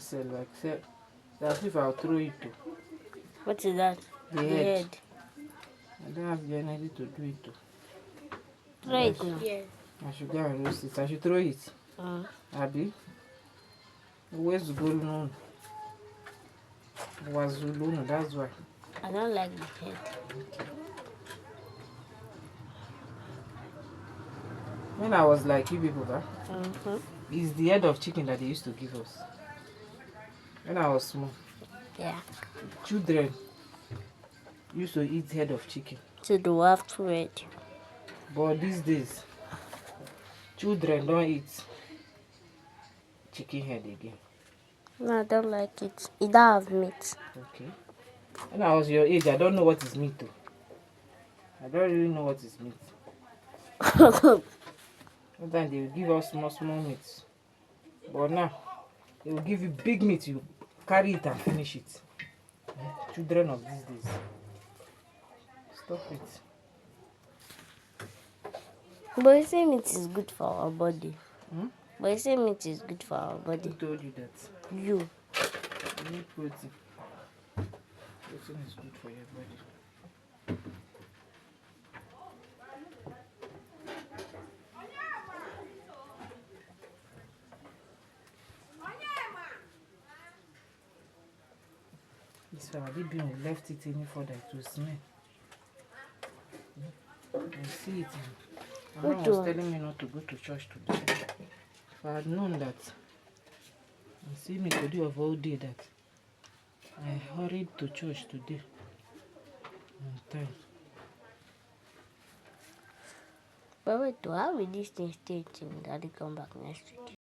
say like say as if I'll throw it to What is that? the head. I don't have the energy to do it too. Throw it now. Yes. I should go and roast it. I should throw it. Abi? Where's the gold no? Was Zulu, that's why. I don't like the head. When I was like you people, Mm-hmm. it's the head of chicken that they used to give us. When I was small, Yeah. children used to eat head of chicken. So do we have to eat? But these days, children don't eat chicken head again. No, I don't like it. It don't have meat. Okay. When I was your age, I don't know what is meat. Though. I don't really know what is meat. Sometimes they will give us small meats. But now, they will give you big meat. You carry it and finish it. Children of these days. Stop it. But you say meat is good for our body. Hmm? But you say meat is good for our body. Who told you that? You. You need protein. Protein is good for your body. This family being we left it any further to smell. I see it. Mama was telling me not to go to church today. If I had known that, I see me today of all day that I hurried to church today on time. But wait, how will this thing stay till Daddy come back next week?